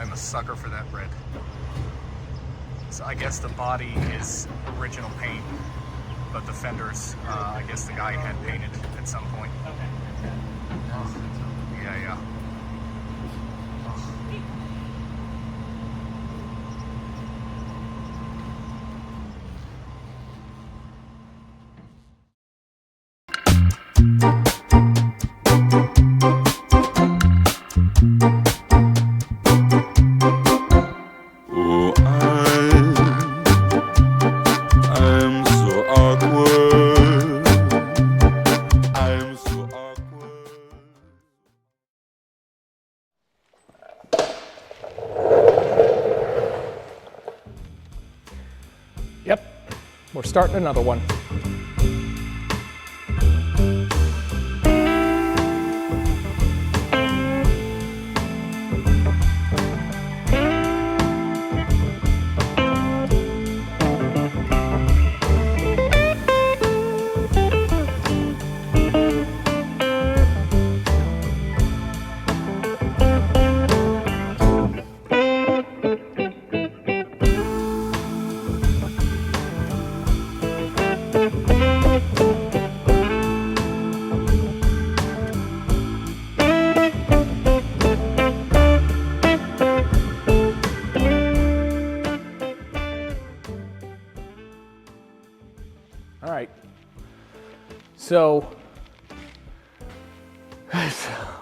I'm a sucker for that red. So I guess the body is original paint, but the fenders, I guess the guy had painted at some point. Okay. Oh, yeah. I'm so awkward. I'm so awkward. Yep, we're starting another one. All right, so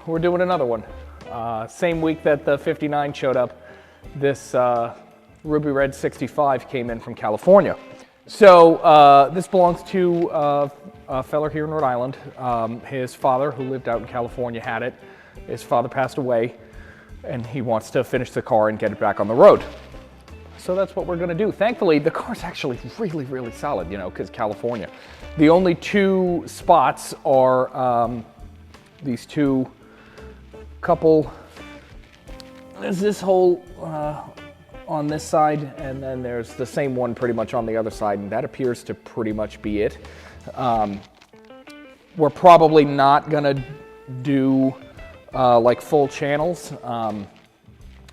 we're doing another one. Same week that the 59 showed up, this Ruby Red 65 came in from California. So this belongs to a fella here in Rhode Island. His father, who lived out in California, had it. His father passed away, and he wants to finish the car and get it back on the road. So that's what we're gonna do. Thankfully, the car's actually really, really solid, you know, because California. The only two spots are these two couple, there's this hole on this side, and then there's the same one pretty much on the other side, and that appears to pretty much be it. We're probably not gonna do like full channels.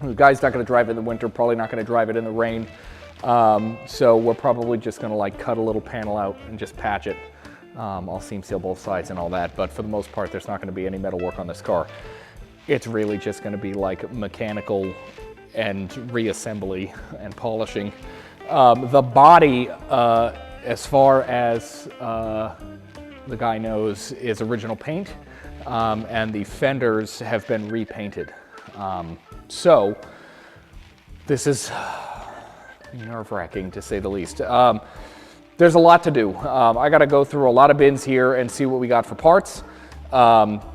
The guy's not going to drive it in the winter, probably not going to drive it in the rain. So we're probably just going to like cut a little panel out and just patch it. I'll seam seal both sides and all that, but for the most part, there's not going to be any metal work on this car. It's really just going to be like mechanical and reassembly and polishing. The body, as far as the guy knows, is original paint, and the fenders have been repainted. So this is nerve-wracking, to say the least. There's a lot to do. I got to go through a lot of bins here and see what we got for parts.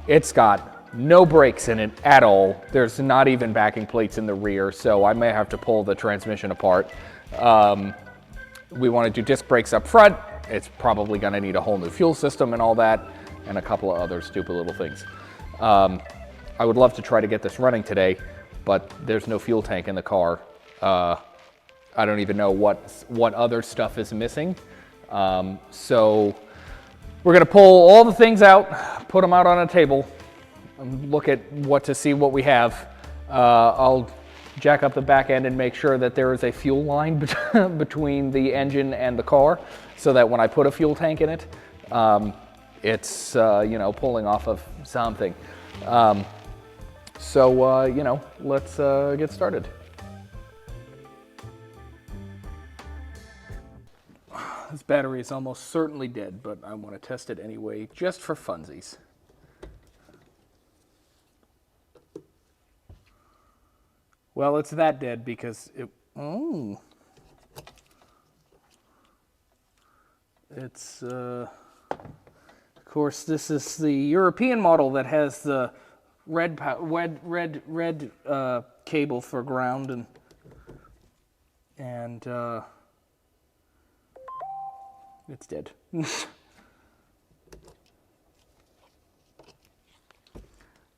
It's got no brakes in it at all. There's not even backing plates in the rear, so I may have to pull the transmission apart. We want to do disc brakes up front. It's probably going to need a whole new fuel system and all that, and a couple of other stupid little things. I would love to try to get this running today, but there's no fuel tank in the car. I don't even know what other stuff is missing. So we're gonna pull all the things out, put them out on a table, and look at see what we have. I'll jack up the back end and make sure that there is a fuel line between the engine and the car, so that when I put a fuel tank in it, it's you know, pulling off of something. So, you know, let's get started. This battery is almost certainly dead, but I want to test it anyway, just for funsies. Well, it's that dead because it, it's, of course, this is the European model that has the red cable for ground, and it's dead.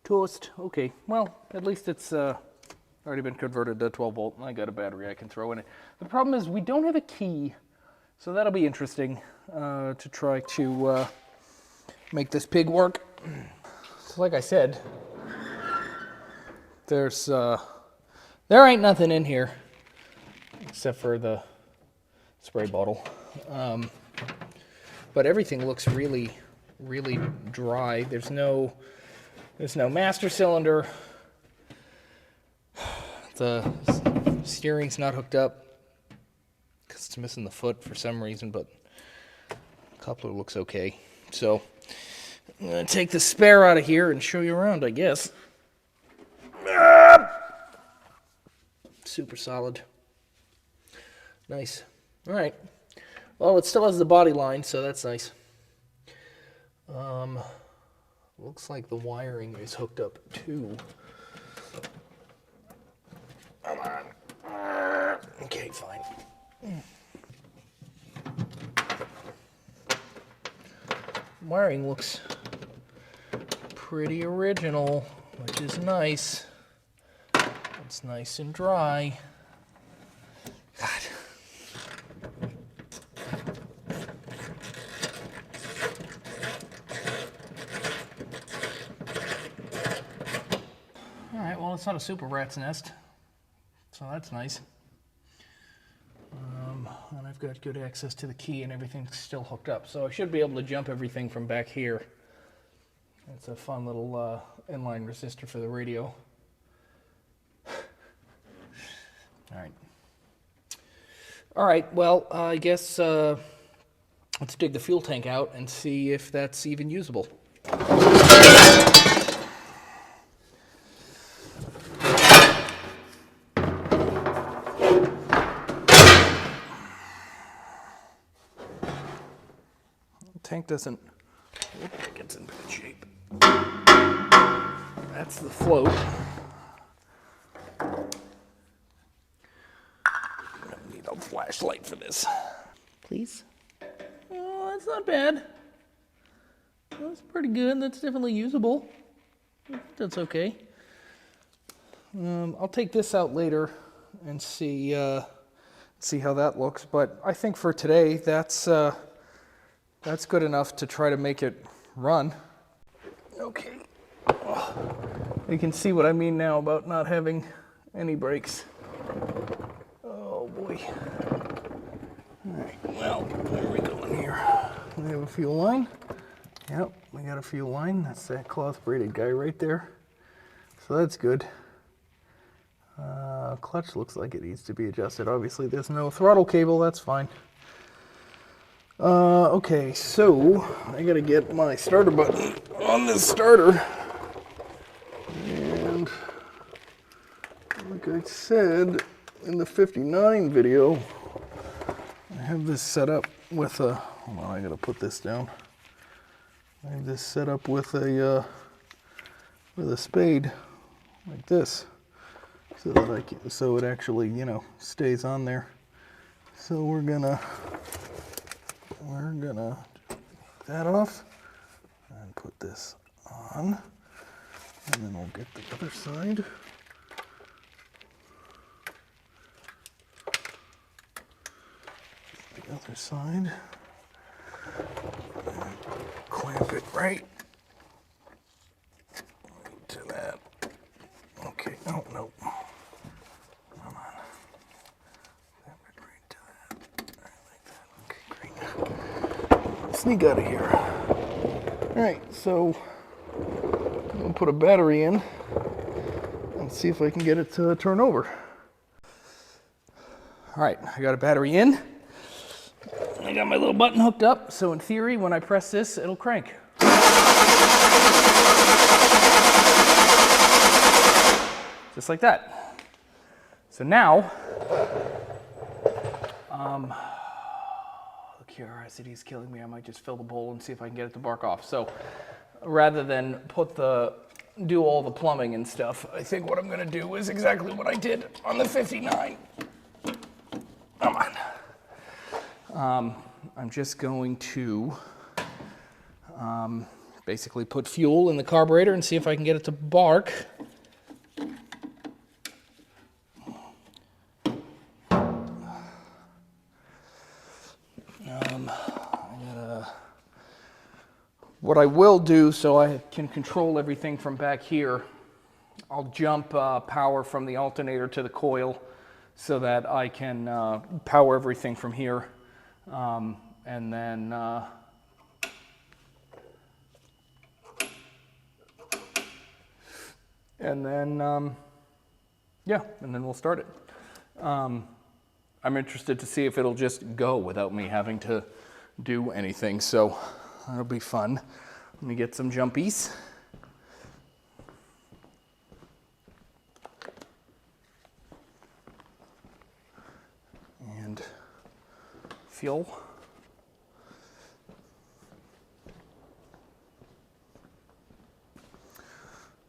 Toast. Okay, well, at least it's already been converted to 12 volt, and I got a battery I can throw in it. The problem is we don't have a key, so that'll be interesting to try to make this pig work. So like I said, there's There ain't nothing in here except for the spray bottle. But everything looks really, really dry. There's no master cylinder. The steering's not hooked up because it's missing the foot for some reason, but the coupler looks okay. So I'm going to take the spare out of here and show you around, I guess. Super solid. Nice. All right. Well, it still has the body line, so that's nice. Looks like the wiring is hooked up too. Come on. Okay, fine. Wiring looks pretty original, which is nice. It's nice and dry. God. All right, well, it's not a super rat's nest, so that's nice. And I've got good access to the key and everything's still hooked up, so I should be able to jump everything from back here. It's a fun little inline resistor for the radio. All right, well, I guess let's dig the fuel tank out and see if that's even usable. Tank doesn't look like it's in good shape. That's the float. I'm gonna need a flashlight for this. Please? Oh, that's not bad. That's pretty good. That's definitely usable. That's okay. I'll take this out later and see how that looks. But I think for today, that's good enough to try to make it run. Okay. Oh, you can see what I mean now about not having any brakes. Oh boy. All right, well, where are we going here? We have a fuel line. Yep, we got a fuel line. That's that cloth braided guy right there. So that's good. Clutch looks like it needs to be adjusted. Obviously, there's no throttle cable. That's fine. Okay, so I gotta get my starter button on this starter. And like I said in the 59 video, I have this set up with a, hold on, I gotta put this down. I have this set up with a spade like this, so that so it actually, you know, stays on there. So we're gonna take that off and put this on, and then we'll get the other side. The other side. And clamp it right to that. Okay, oh no. Come on. Clamp it right to that. Right like that. Okay, great. Sneak out of here. Alright, so I'm going to put a battery in and see if I can get it to turn over. Alright, I got a battery in. I got my little button hooked up, so in theory, when I press this, it'll crank. Just like that. So now, the curiosity is killing me. I might just fill the bowl and see if I can get it to bark off. So rather than do all the plumbing and stuff, I think what I'm gonna do is exactly what I did on the 59. Come on. I'm just going to basically put fuel in the carburetor and see if I can get it to bark. What I will do, so I can control everything from back here, I'll jump power from the alternator to the coil so that I can power everything from here. And then yeah, and then we'll start it. I'm interested to see if it'll just go without me having to do anything, so that'll be fun. Let me get some jumpies. And fuel.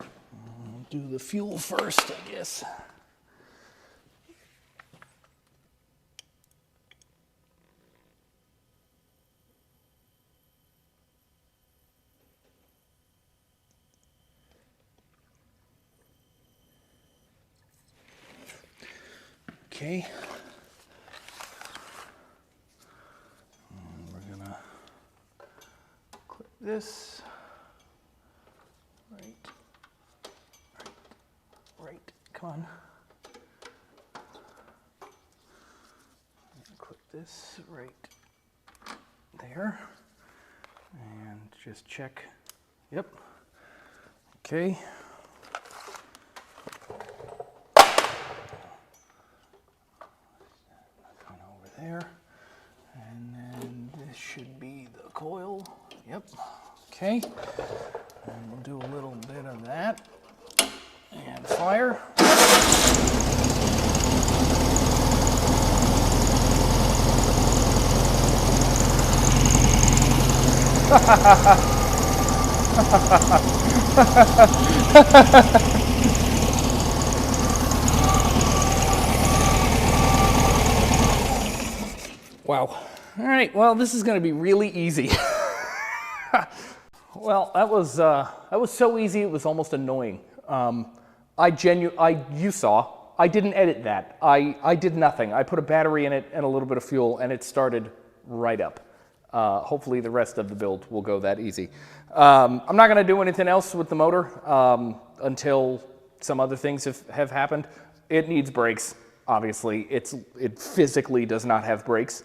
I'll do the fuel first, I guess. Okay. And we're gonna clip this right. Come on. Clip this right there, and just check. Yep. Okay. There, and then this should be the coil. Yep. Okay, and we'll do a little bit of that and fire. Wow. All right, well, this is going to be really easy. Well, that was so easy, it was almost annoying. You saw, I didn't edit that. I did nothing. I put a battery in it and a little bit of fuel, and it started right up. Hopefully the rest of the build will go that easy. I'm not going to do anything else with the motor until some other things have happened. It needs brakes. Obviously, it physically does not have brakes.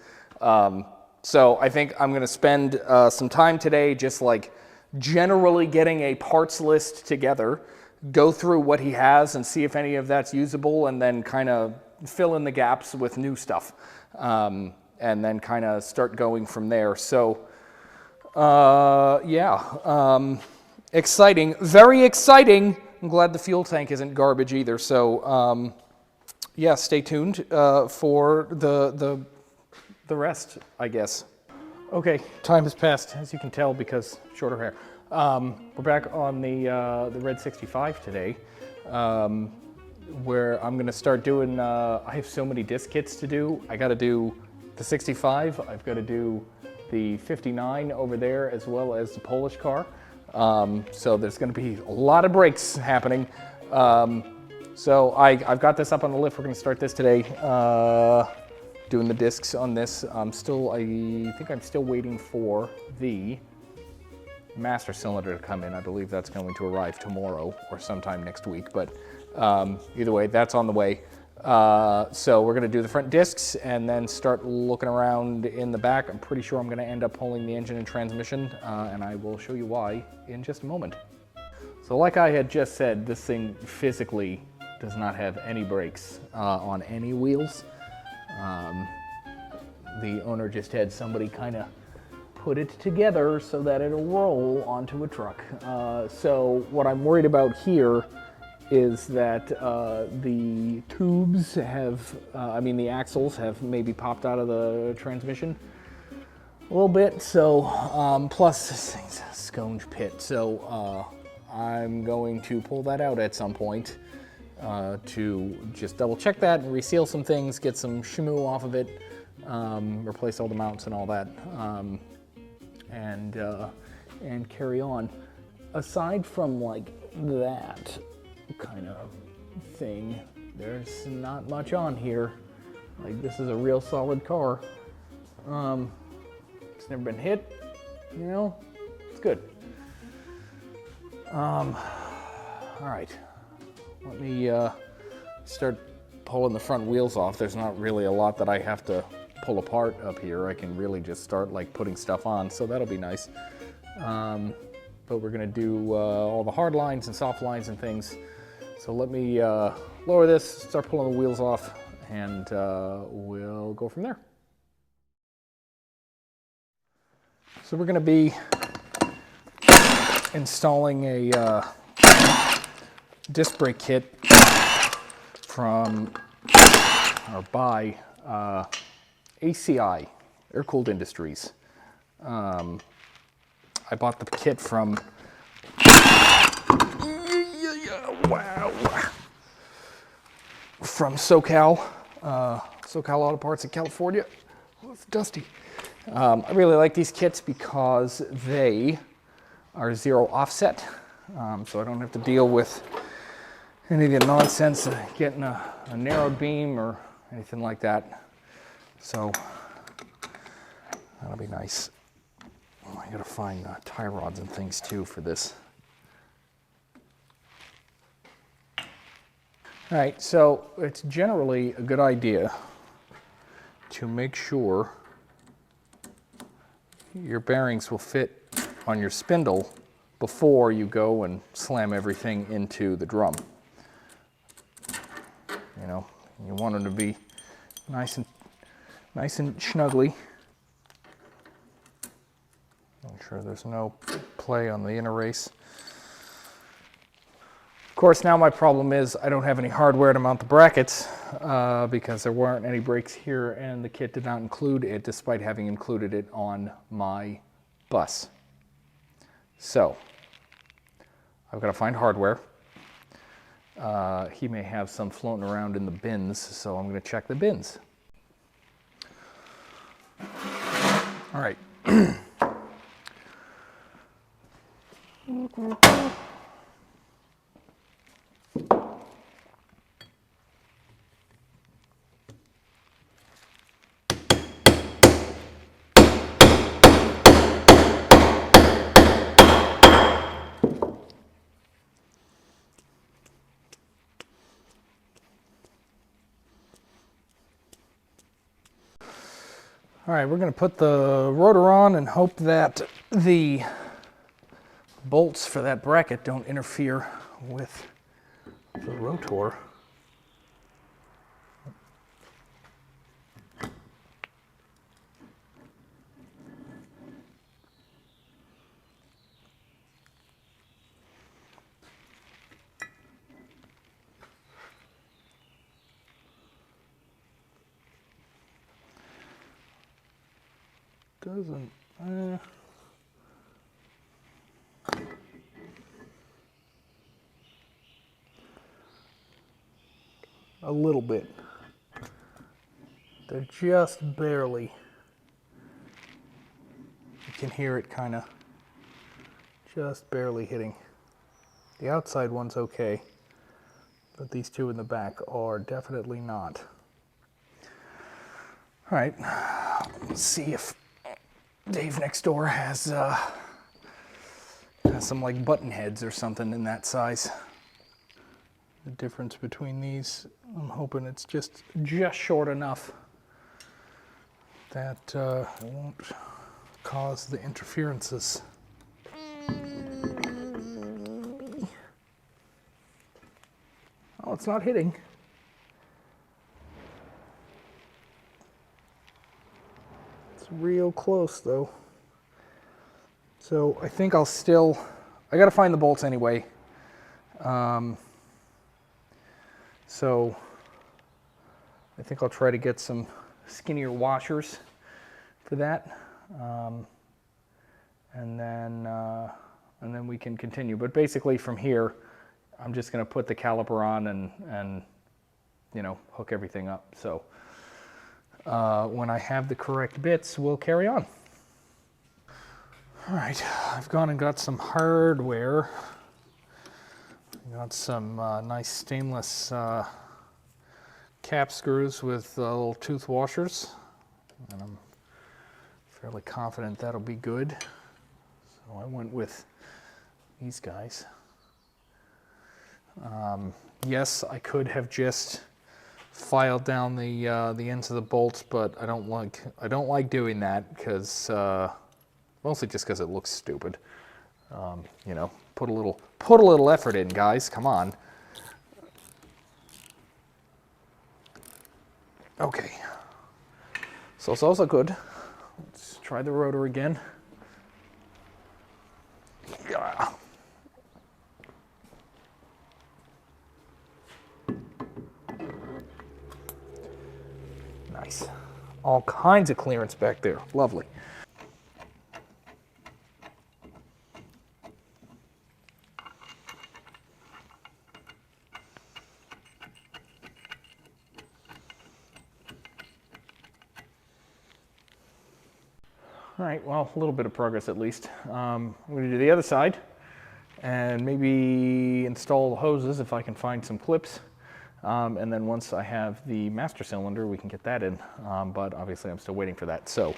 So I think I'm going to spend some time today just like generally getting a parts list together, go through what he has and see if any of that's usable, and then kind of fill in the gaps with new stuff, and then kind of start going from there. So yeah, exciting, very exciting. I'm glad the fuel tank isn't garbage either. So yeah, stay tuned for the rest, I guess. Okay, time has passed, as you can tell, because shorter hair. We're back on the Red 65 today, where I'm gonna start doing, I have so many disc kits to do. I gotta do the 65, I've gotta do the 59 over there, as well as the Polish car. So there's gonna be a lot of brakes happening. So I've got this up on the lift. We're gonna start this today. Doing the discs on this. I think I'm still waiting for the master cylinder to come in. I believe that's going to arrive tomorrow or sometime next week, but either way, that's on the way. So we're gonna do the front discs and then start looking around in the back. I'm pretty sure I'm gonna end up pulling the engine and transmission, and I will show you why in just a moment. So like I had just said, this thing physically does not have any brakes on any wheels. The owner just had somebody kind of put it together so that it'll roll onto a truck. So what I'm worried about here is that the tubes have, the axles have maybe popped out of the transmission a little bit. So plus this thing's a sconge pit. So I'm going to pull that out at some point to just double check that and reseal some things, get some shmoo off of it, replace all the mounts and all that, and carry on. Aside from like that kind of thing, there's not much on here. Like, this is a real solid car. It's never been hit, you know, it's good. All right, let me start pulling the front wheels off. There's not really a lot that I have to pull apart up here. I can really just start like putting stuff on, so that'll be nice. But we're gonna do all the hard lines and soft lines and things. So let me lower this, start pulling the wheels off, and we'll go from there. So we're gonna be installing a disc brake kit from, or by ACI, Air Cooled Industries. I bought the kit from, from SoCal Auto Parts in California. Oh, it's dusty. I really like these kits because they are zero offset, so I don't have to deal with any of the nonsense of getting a narrowed beam or anything like that. So that'll be nice. Oh, I gotta find tie rods and things too for this. All right, so it's generally a good idea to make sure your bearings will fit on your spindle before you go and slam everything into the drum. You know, you want them to be nice and snuggly. Make sure there's no play on the inner race. Of course, now my problem is I don't have any hardware to mount the brackets because there weren't any brakes here, and the kit did not include it despite having included it on my bus. So I've got to find hardware. He may have some floating around in the bins, so I'm going to check the bins. All right. All right, we're going to put the rotor on and hope that the bolts for that bracket don't interfere with the rotor. Doesn't, a little bit. They're just barely, you can hear it kind of just barely hitting. The outside one's okay, but these two in the back are definitely not. All right, let's see if Dave next door has some like button heads or something in that size. The difference between these, I'm hoping it's just short enough that it won't cause the interferences. Oh, it's not hitting. Real close though. So I think I gotta find the bolts anyway. So I think I'll try to get some skinnier washers for that. And then we can continue. But basically from here, I'm just gonna put the caliper on and you know, hook everything up. So when I have the correct bits, we'll carry on. All right, I've gone and got some hardware. I got some nice stainless cap screws with little tooth washers, and I'm fairly confident that'll be good. So I went with these guys. Yes, I could have just filed down the ends of the bolts, but I don't like doing that because mostly just because it looks stupid. You know, put a little effort in, guys. Come on. Okay. So it's also good. Let's try the rotor again. Yeah. Nice. All kinds of clearance back there. Lovely. All right, well, a little bit of progress at least. I'm going to do the other side and maybe install the hoses if I can find some clips. And then once I have the master cylinder, we can get that in. But obviously I'm still waiting for that. So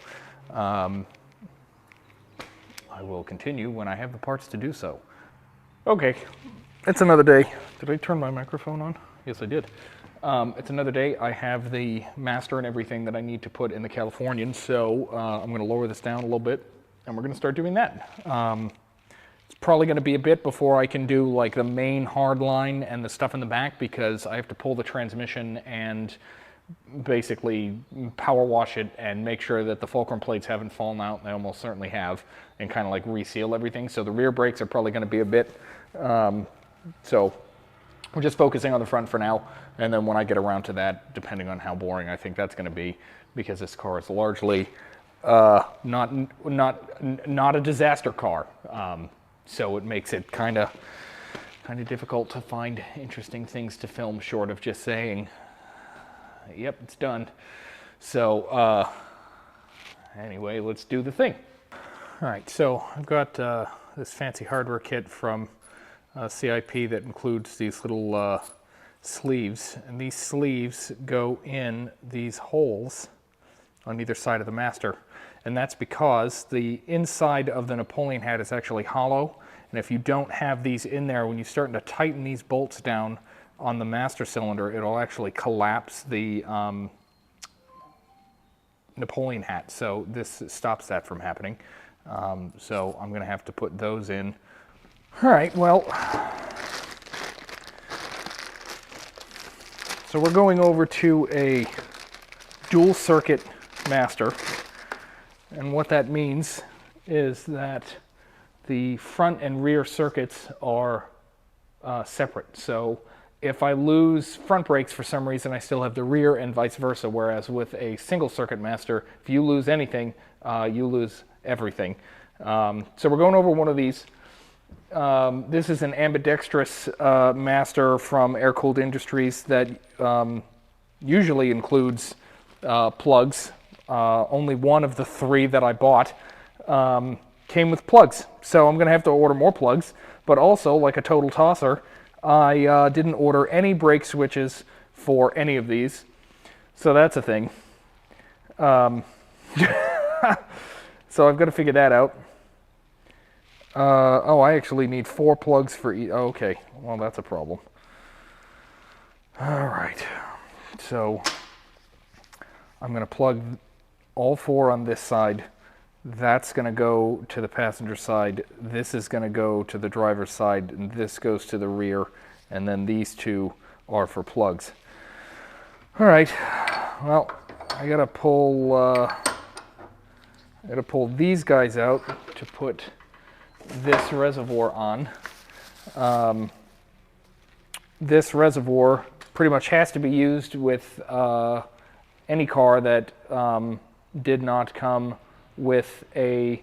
I will continue when I have the parts to do so. Okay, it's another day. Did I turn my microphone on? Yes, I did. It's another day. I have the master and everything that I need to put in the Californian, so I'm going to lower this down a little bit, and we're going to start doing that. It's probably going to be a bit before I can do like the main hard line and the stuff in the back, because I have to pull the transmission and basically power wash it and make sure that the fulcrum plates haven't fallen out, and they almost certainly have, and kind of like reseal everything. So the rear brakes are probably going to be a bit, so we're just focusing on the front for now, and then when I get around to that, depending on how boring I think that's going to be, because this car is largely not a disaster car, so it makes it kind of difficult to find interesting things to film short of just saying, "Yep, it's done." So anyway, let's do the thing. All right, so I've got this fancy hardware kit from CIP that includes these little sleeves, and these sleeves go in these holes on either side of the master, and that's because the inside of the Napoleon hat is actually hollow, and if you don't have these in there, when you're starting to tighten these bolts down on the master cylinder, it'll actually collapse the Napoleon hat, so this stops that from happening. So I'm going to have to put those in. All right, well, so we're going over to a dual circuit master, and what that means is that the front and rear circuits are separate. So if I lose front brakes for some reason, I still have the rear, and vice versa, whereas with a single circuit master, if you lose anything, you lose everything. So we're going over one of these. This is an ambidextrous master from Air-Cooled Industries that usually includes plugs. Only one of the 3 that I bought came with plugs, so I'm going to have to order more plugs. But also, like a total tosser, I didn't order any brake switches for any of these, so that's a thing. So I've got to figure that out. Oh, I actually need 4 plugs for each. Oh, okay, well, that's a problem. All right, so I'm going to plug all 4 on this side. That's going to go to the passenger side. This is going to go to the driver's side, and this goes to the rear, and then these 2 are for plugs. All right, well, I got to pull these guys out to put this reservoir on. This reservoir pretty much has to be used with any car that did not come with a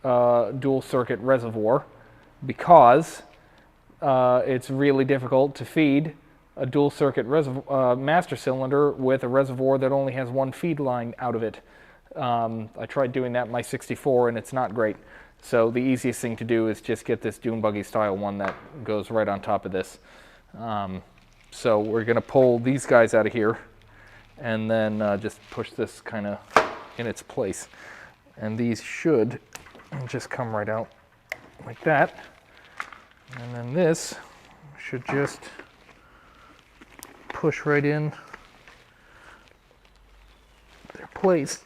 dual circuit reservoir, because it's really difficult to feed a dual circuit master cylinder with a reservoir that only has 1 feed line out of it. I tried doing that in my 64 and it's not great. So the easiest thing to do is just get this dune buggy style one that goes right on top of this. So we're going to pull these guys out of here and then just push this kind of in its place. And these should just come right out like that. And then this should just push right in their place.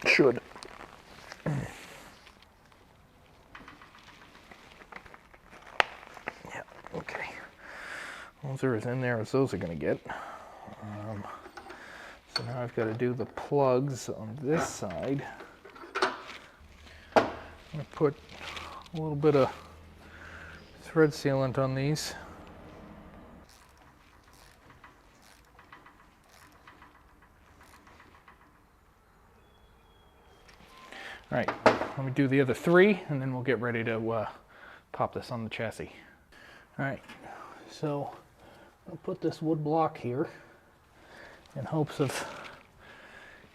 Should. Yeah, okay. Those are as in there as those are going to get. So now I've got to do the plugs on this side. I'm going to put a little bit of thread sealant on these. All right, let me do the other 3 and then we'll get ready to pop this on the chassis. All right, so I'll put this wood block here in hopes of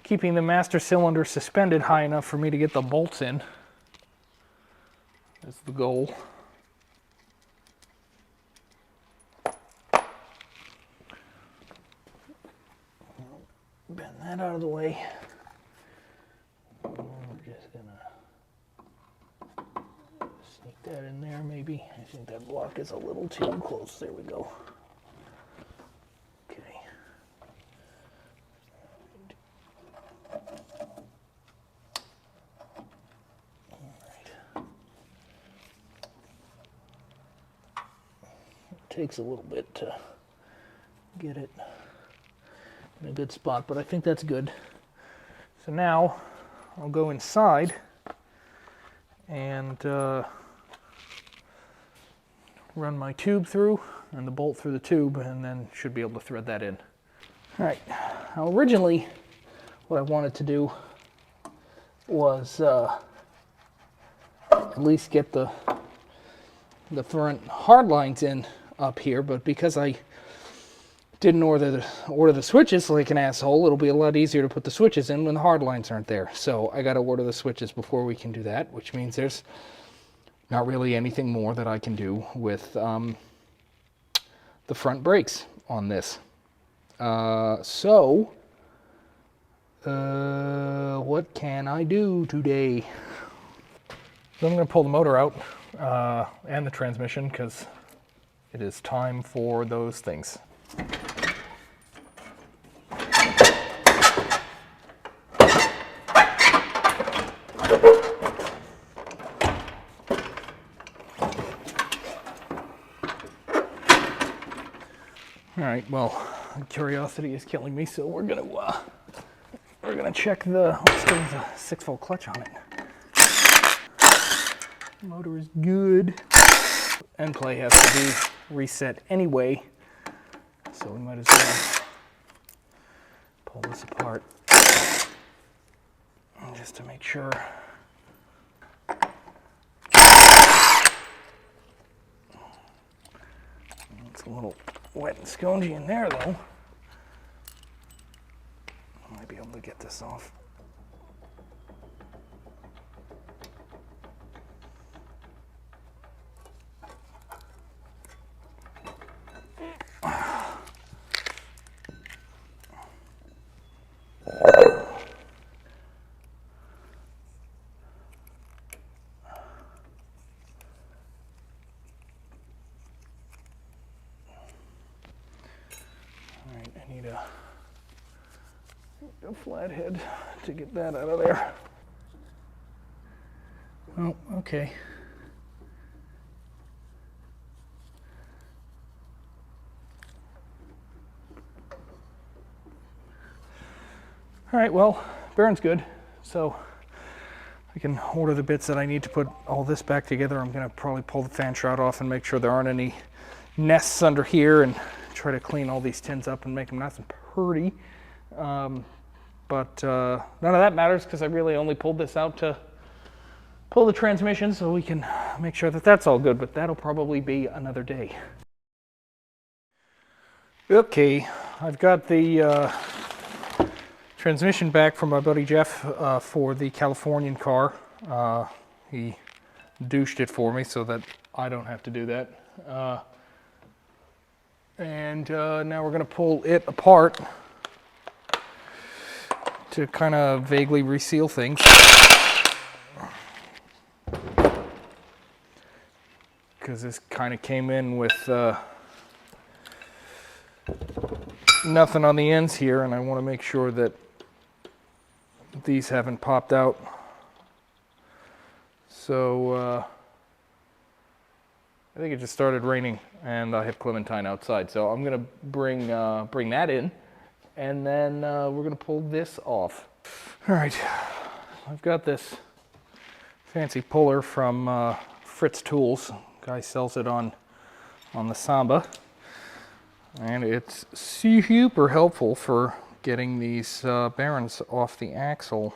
keeping the master cylinder suspended high enough for me to get the bolts in. That's the goal. Bend that out of the way. We're just gonna sneak that in there maybe. I think that block is a little too close. There we go. Okay. Takes a little bit to get it in a good spot, but I think that's good. So now I'll go inside and run my tube through and the bolt through the tube, and then should be able to thread that in. All right, now originally what I wanted to do was at least get the front hard lines in up here, but because I didn't order the switches like an asshole, it'll be a lot easier to put the switches in when the hard lines aren't there. So I got to order the switches before we can do that, which means there's not really anything more that I can do with the front brakes on this. What can I do today? So I'm going to pull the motor out and the transmission because it is time for those things. All right, well, curiosity is killing me, so we're gonna check the, still has a 6-volt clutch on it. Motor is good. End play has to be reset anyway, so we might as well pull this apart just to make sure. It's a little wet and spongy in there though. I might be able to get this off. I need a flathead to get that out of there. Oh, okay. All right, well, bearing's good, so I can order the bits that I need to put all this back together. I'm gonna probably pull the fan shroud off and make sure there aren't any nests under here and try to clean all these tins up and make them nice and pretty. But none of that matters because I really only pulled this out to pull the transmission so we can make sure that that's all good, but that'll probably be another day. Okay, I've got the transmission back from my buddy Jeff for the Californian car. He douched it for me so that I don't have to do that. And now we're going to pull it apart to kind of vaguely reseal things. because this kind of came in with nothing on the ends here, and I want to make sure that these haven't popped out. So I think it just started raining, and I have Clementine outside, so I'm gonna bring that in, and then we're gonna pull this off. All right, I've got this fancy puller from Fritz Tools. Guy sells it on the Samba, and it's super helpful for getting these bearings off the axle.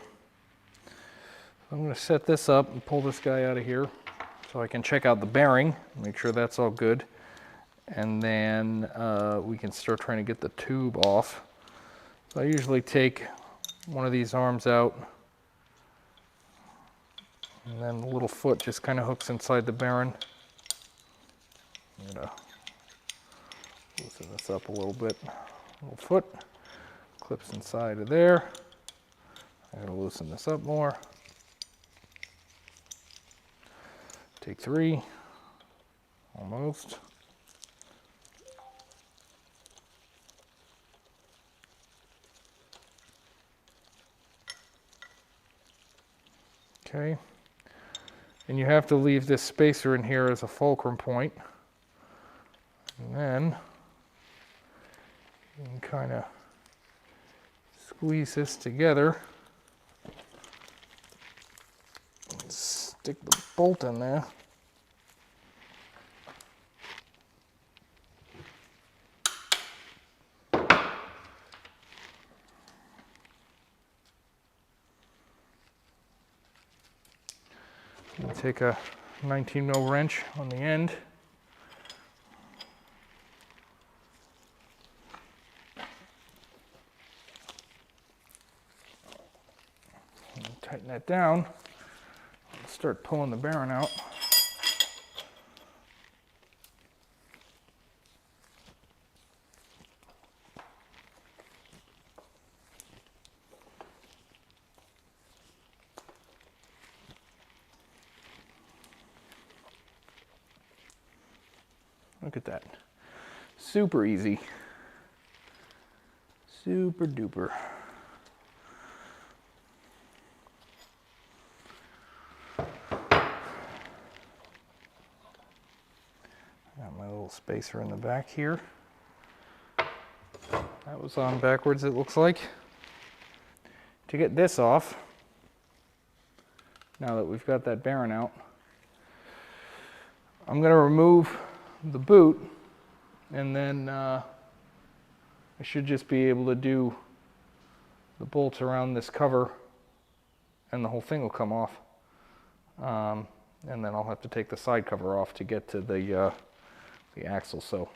I'm going to set this up and pull this guy out of here so I can check out the bearing, make sure that's all good, and then we can start trying to get the tube off. So I usually take one of these arms out, and then the little foot just kind of hooks inside the bearing. I'm going to loosen this up a little bit. Little foot clips inside of there. I'm going to loosen this up more. Take 3, almost. Okay, and you have to leave this spacer in here as a fulcrum point. And then you can kind of squeeze this together. Stick the bolt in there. And take a 19mm wrench on the end. And tighten that down. Start pulling the bearing out. Look at that. Super easy. Super duper. Got my little spacer in the back here. That was on backwards, it looks like. To get this off, now that we've got that bearing out, I'm going to remove the boot, and then I should just be able to do the bolts around this cover, and the whole thing will come off. And then I'll have to take the side cover off to get to the axle. So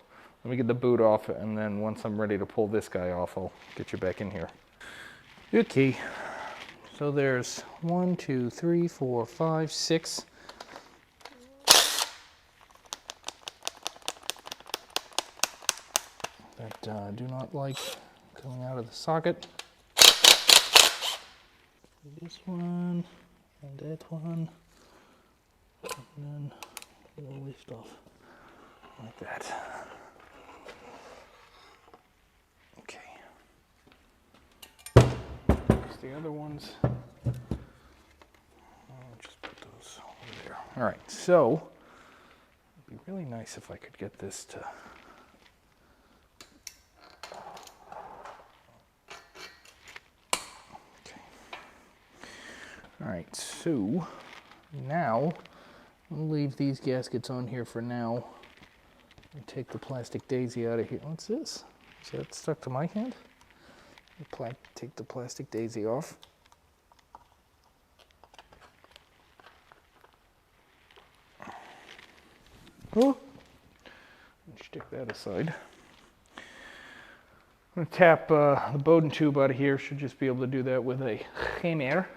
let me get the boot off, and then once I'm ready to pull this guy off, I'll get you back in here. Okay, so there's 1, 2, 3, 4, 5, 6. That do not like coming out of the socket. This one, and that one, and then we'll lift off like that. Okay. There's the other ones. I'll just put those over there. All right, so it'd be really nice if I could get this to all right, so now I'll leave these gaskets on here for now and take the plastic daisy out of here. What's this? Is that stuck to my hand? Take the plastic daisy off. Oh, stick that aside. I'm going to tap the Bowden tube out of here. Should just be able to do that with a hammer.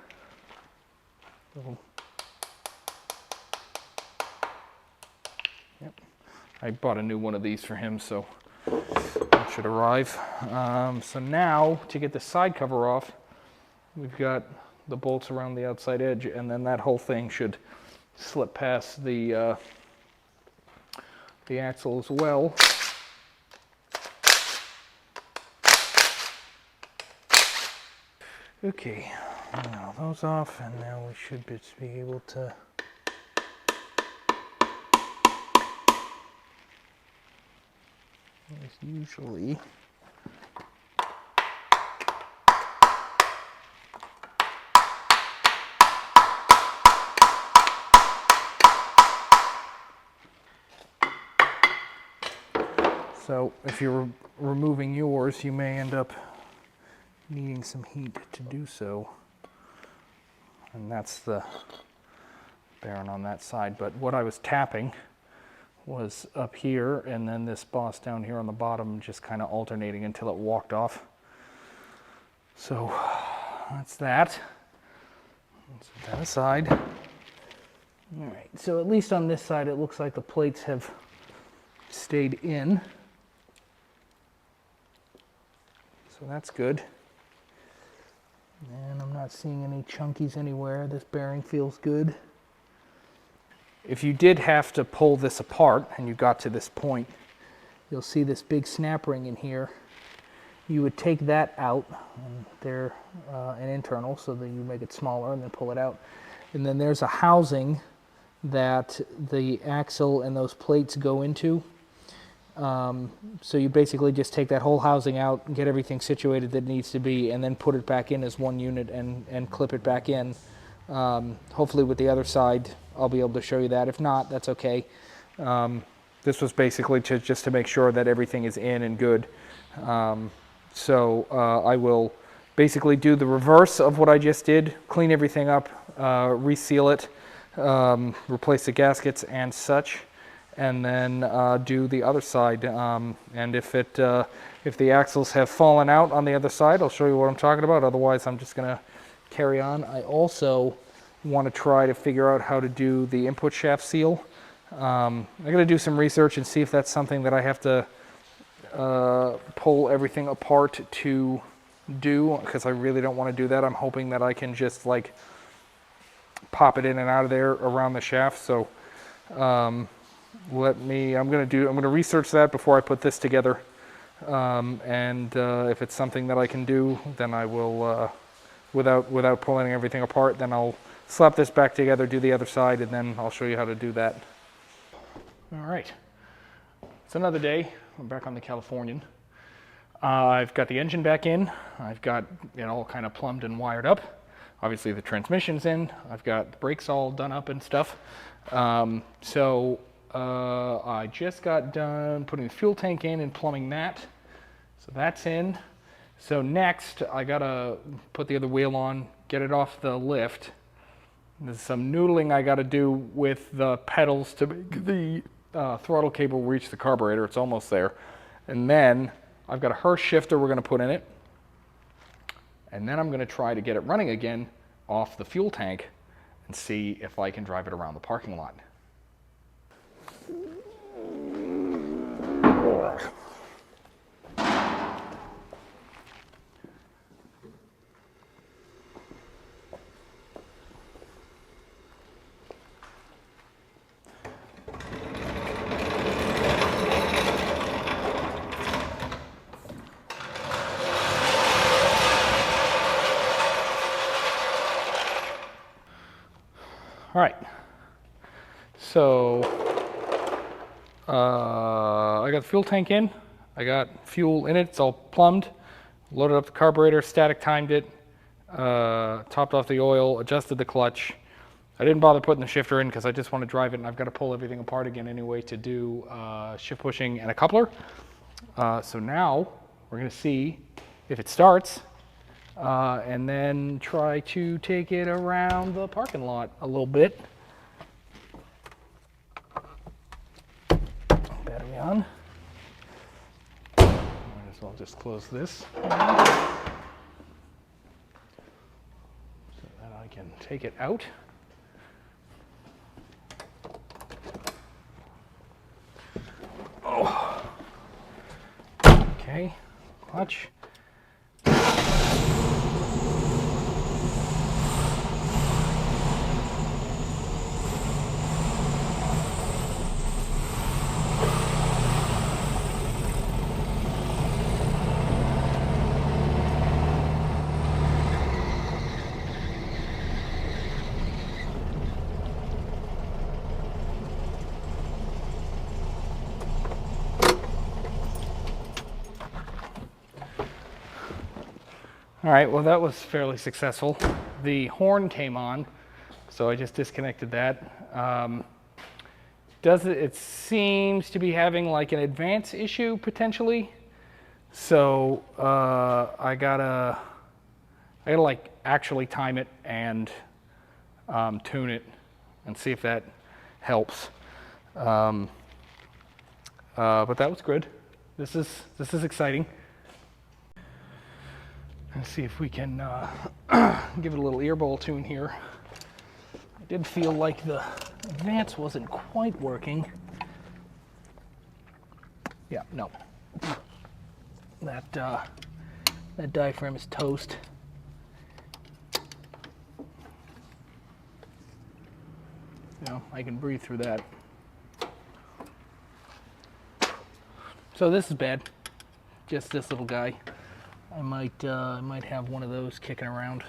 Yep. I bought a new one of these for him, so that should arrive. So now, to get the side cover off, we've got the bolts around the outside edge, and then that whole thing should slip past the the axle as well. Okay, now those off, and now we should just be able to usually so if you're removing yours, you may end up needing some heat to do so. And that's the bearing on that side. But what I was tapping was up here, and then this boss down here on the bottom, just kind of alternating until it walked off. So that's that. Let's put that aside. All right, so at least on this side, it looks like the plates have stayed in. So that's good. And I'm not seeing any chunkies anywhere. This bearing feels good. If you did have to pull this apart and you got to this point, you'll see this big snap ring in here. You would take that out, and they're an internal, so that you make it smaller and then pull it out. And then there's a housing that the axle and those plates go into. So you basically just take that whole housing out and get everything situated that it needs to be, and then put it back in as one unit and clip it back in. Hopefully with the other side, I'll be able to show you that. If not, that's okay. This was basically just to make sure that everything is in and good. So I will basically do the reverse of what I just did, clean everything up, reseal it, replace the gaskets and such, and then do the other side. And if the axles have fallen out on the other side, I'll show you what I'm talking about. Otherwise, I'm just gonna carry on. I also want to try to figure out how to do the input shaft seal. I'm gonna do some research and see if that's something that I have to pull everything apart to do, because I really don't want to do that. I'm hoping that I can just like pop it in and out of there around the shaft. So I'm gonna research that before I put this together, and if it's something that I can do, then I will, without pulling everything apart, then I'll slap this back together, do the other side, and then I'll show you how to do that. All right, it's another day. I'm back on the Californian. I've got the engine back in. I've got it all kind of plumbed and wired up. Obviously the transmission's in. I've got the brakes all done up and stuff. So I just got done putting the fuel tank in and plumbing that. So that's in. So next I gotta put the other wheel on, get it off the lift. There's some noodling I gotta do with the pedals to make the throttle cable reach the carburetor. It's almost there. And then I've got a Hurst shifter we're gonna put in it. And then I'm gonna try to get it running again off the fuel tank and see if I can drive it around the parking lot. All right, so I got the fuel tank in, I got fuel in it, it's all plumbed, loaded up the carburetor, static timed it, topped off the oil, adjusted the clutch. I didn't bother putting the shifter in because I just want to drive it, and I've got to pull everything apart again anyway to do shift pushing and a coupler. So now we're going to see if it starts. And then try to take it around the parking lot a little bit. Battery on. Might as well just close this so that I can take it out. Oh. Okay, clutch. All right, well, that was fairly successful. The horn came on, so I just disconnected that. It seems to be having like an advance issue potentially. So I gotta like actually time it and tune it and see if that helps. But that was good. This is exciting. Let's see if we can give it a little ear bowl tune here. I did feel like the advance wasn't quite working. Yeah, no. That diaphragm is toast. You know, I can breathe through that. So this is bad. Just this little guy. I might have one of those kicking around.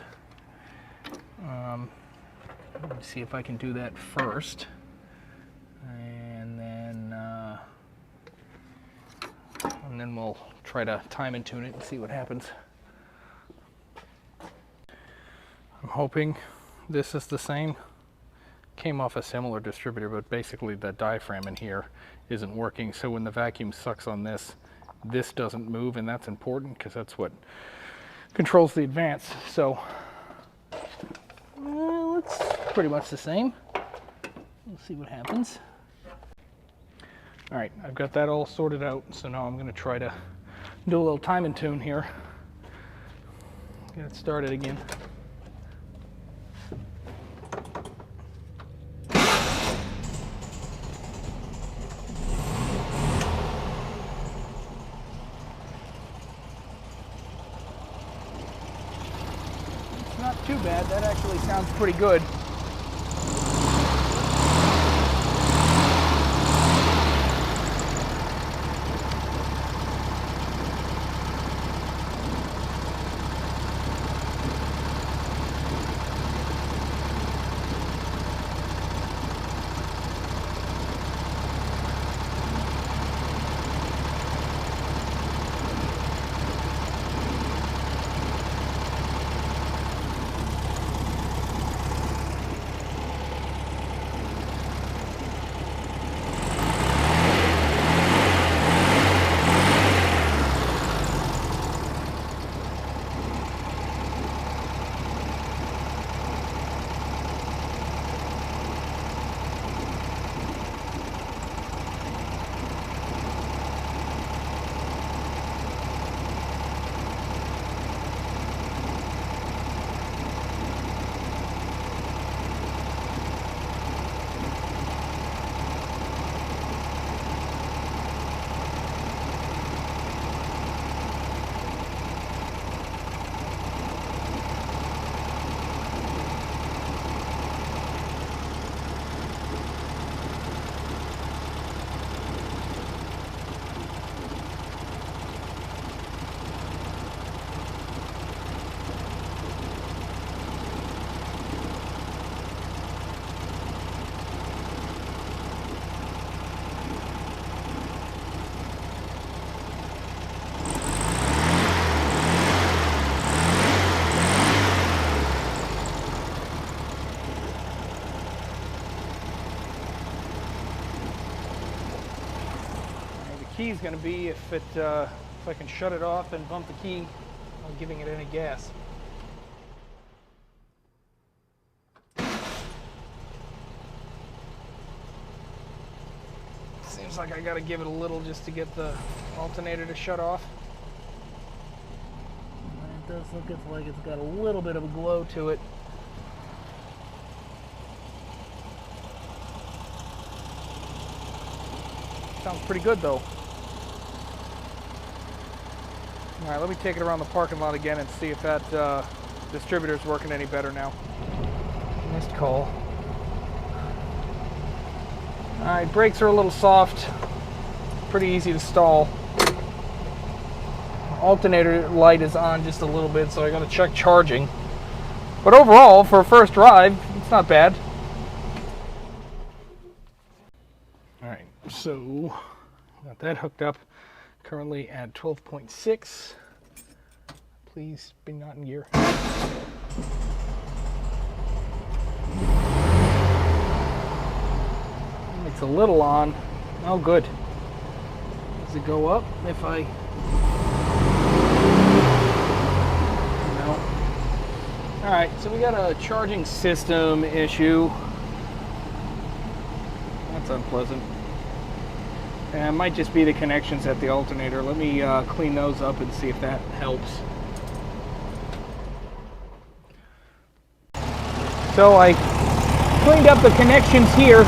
Let me see if I can do that first, and then we'll try to time and tune it and see what happens. I'm hoping this is the same. Came off a similar distributor, but basically the diaphragm in here isn't working. So when the vacuum sucks on this, this doesn't move, and that's important because that's what controls the advance. So it's pretty much the same. We'll see what happens. All right, I've got that all sorted out, so now I'm going to try to do a little time and tune here. Get it started again. It's not too bad. That actually sounds pretty good. Key is going to be if I can shut it off and bump the key without giving it any gas. Seems like I got to give it a little just to get the alternator to shut off. It does look like it's got a little bit of a glow to it. Sounds pretty good though. All right, let me take it around the parking lot again and see if that distributor's working any better now. Missed call. All right, brakes are a little soft. Pretty easy to stall. Alternator light is on just a little bit, so I gotta check charging. But overall, for a first drive, it's not bad. All right, so got that hooked up. Currently at 12.6. Please be not in gear. It's a little on. Oh, good. Does it go up if I... No. All right, so we got a charging system issue. That's unpleasant. And it might just be the connections at the alternator. Let me clean those up and see if that helps. So I cleaned up the connections here.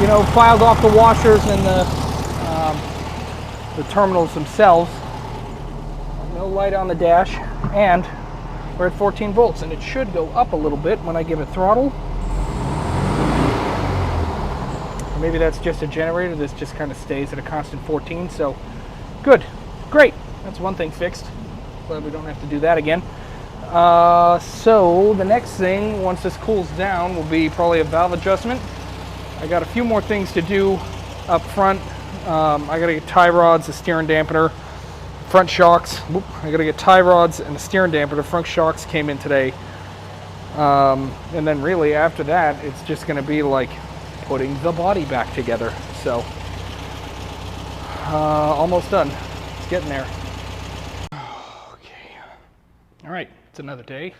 You know, filed off the washers and the terminals themselves. No light on the dash, and we're at 14 volts, and it should go up a little bit when I give it throttle. Or maybe that's just a generator. This just kind of stays at a constant 14, so good, great. That's one thing fixed. Glad we don't have to do that again. So the next thing, once this cools down, will be probably a valve adjustment. I got a few more things to do up front. I got to get tie rods, a steering dampener, front shocks. I got to get tie rods and a steering dampener. Front shocks came in today. And then really after that, it's just going to be like putting the body back together. So almost done. It's getting there. Okay. All right. It's another day.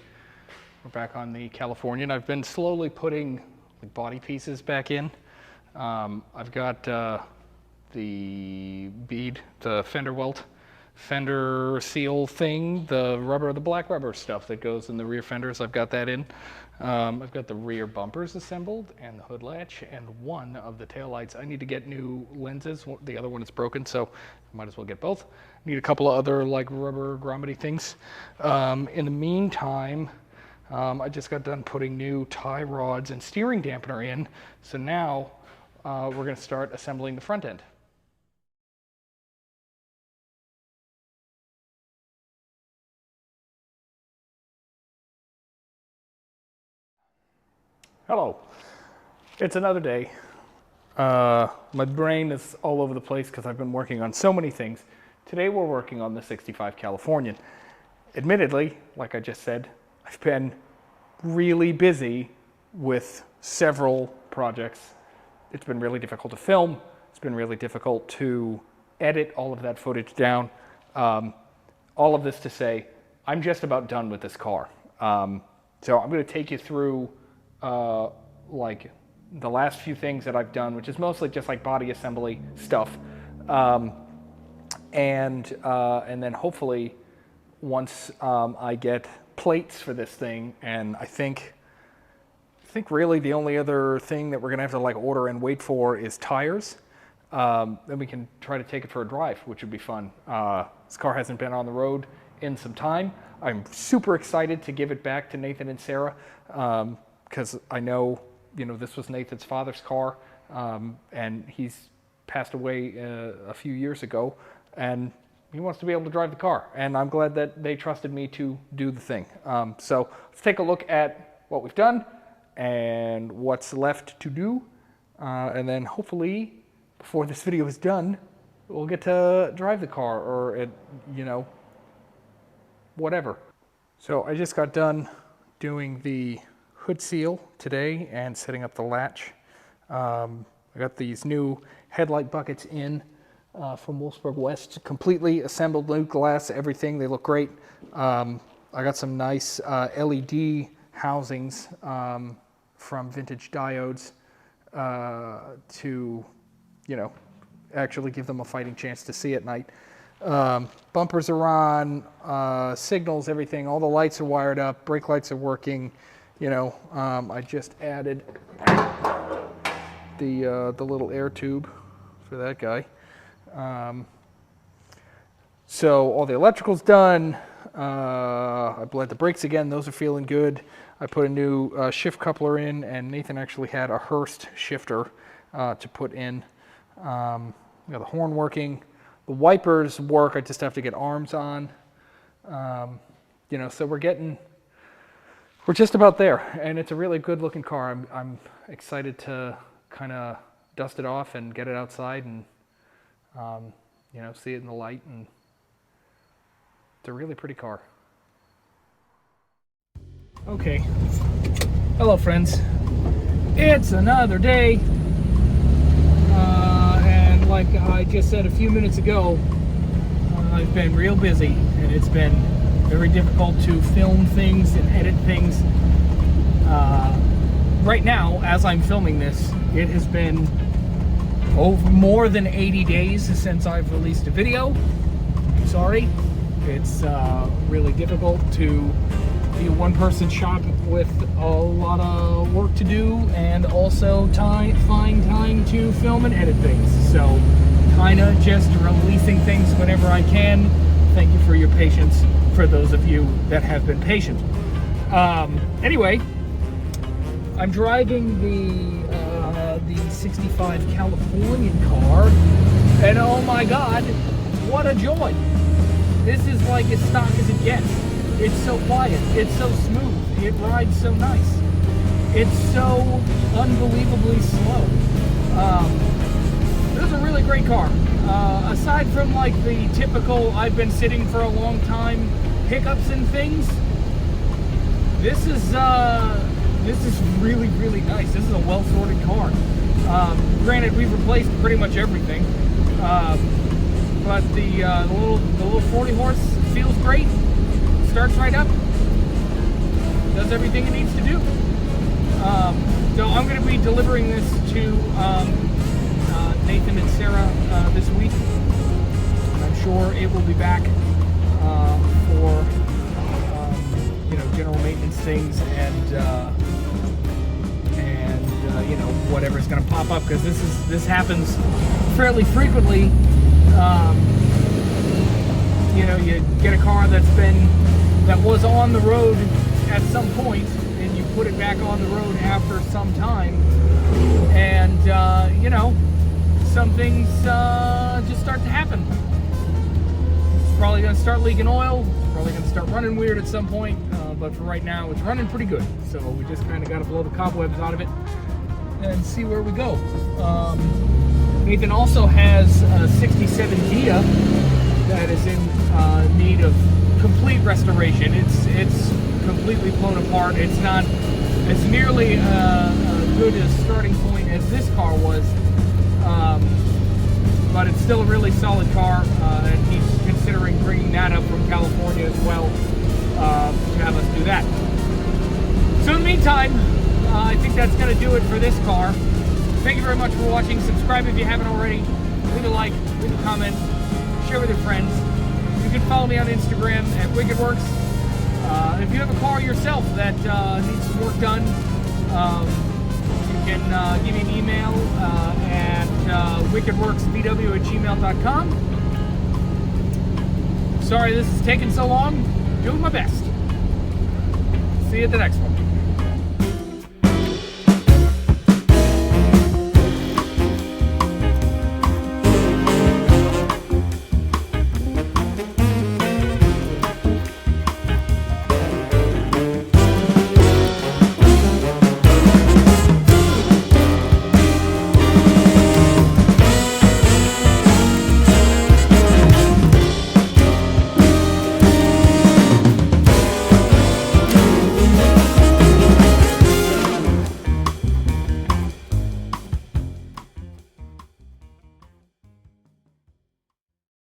We're back on the Californian. I've been slowly putting body pieces back in. I've got the bead, the fender seal thing, the rubber, the black rubber stuff that goes in the rear fenders. I've got that in. I've got the rear bumpers assembled and the hood latch and one of the taillights. I need to get new lenses. The other one is broken, so I might as well get both. Need a couple of other like rubber grommet things. In the meantime, I just got done putting new tie rods and steering dampener in, so now we're going to start assembling the front end. Hello. It's another day. My brain is all over the place because I've been working on so many things. Today we're working on the 65 Californian. Admittedly, like I just said, I've been really busy with several projects. It's been really difficult to film. It's been really difficult to edit all of that footage down. All of this to say, I'm just about done with this car. So I'm going to take you through like the last few things that I've done, which is mostly just like body assembly stuff. And then hopefully once I get plates for this thing, and I think really the only other thing that we're gonna have to like order and wait for is tires. Then we can try to take it for a drive, which would be fun. This car hasn't been on the road in some time. I'm super excited to give it back to Nathan and Sarah because I know, you know, this was Nathan's father's car, and he's passed away a few years ago, and he wants to be able to drive the car, and I'm glad that they trusted me to do the thing. So let's take a look at what we've done and what's left to do, and then hopefully before this video is done, we'll get to drive the car, or you know, whatever. So I just got done doing the hood seal today and setting up the latch. I got these new headlight buckets in from Wolfsburg West, completely assembled, new glass, everything. They look great. I got some nice LED housings from Vintage Diodes to, you know, actually give them a fighting chance to see at night. Bumpers are on, signals, everything. All the lights are wired up. Brake lights are working. You know, I just added the little air tube for that guy. So all the electrical's done. I bled the brakes again. Those are feeling good. I put a new shift coupler in, and Nathan actually had a Hurst shifter to put in. We got the horn working. The wipers work. I just have to get arms on. You know, so we're just about there, and it's a really good looking car. I'm excited to kind of dust it off and get it outside and you know, see it in the light and It's a really pretty car. Okay. Hello, friends. It's another day. And like I just said a few minutes ago, I've been real busy, and it's been very difficult to film things and edit things. Right now, as I'm filming this, it has been over more than 80 days since I've released a video. Sorry, it's really difficult to be a one-person shop with a lot of work to do, and also find time to film and edit things. So, kind of just releasing things whenever I can. Thank you for your patience, for those of you that have been patient. Anyway, I'm driving the 65 Californian car, and oh my God, what a joy! This is like as stock as it gets. It's so quiet, it's so smooth, it rides so nice. It's so unbelievably slow. This is a really great car. Aside from like the typical I've been sitting for a long time hiccups and things, this is really, really nice. This is a well-sorted car. Granted, we've replaced pretty much everything, but the little 40 horse feels great. Starts right up. Does everything it needs to do. So I'm going to be delivering this to Nathan and Sarah this week. I'm sure it will be back for general maintenance things and whatever's going to pop up, because this happens fairly frequently. You get a car that was on the road at some point, and you put it back on the road after some time, and some things just start to happen. It's probably going to start leaking oil. It's probably going to start running weird at some point. But for right now, it's running pretty good. So we just kind of got to blow the cobwebs out of it and see where we go. Nathan also has a 67 Dia that is in need of complete restoration. It's completely blown apart. It's not as nearly good a starting point as this car was, but it's still a really solid car, and he's considering bringing that up from California as well to have us do that. So in the meantime, I think that's going to do it for this car. Thank you very much for watching. Subscribe if you haven't already. Leave a like, leave a comment, share with your friends. You can follow me on Instagram at WickedWorks. If you have a car yourself that needs some work done, you can give me an email at wickedworksbw@gmail.com. Sorry this is taking so long. Doing my best. See you at the next one.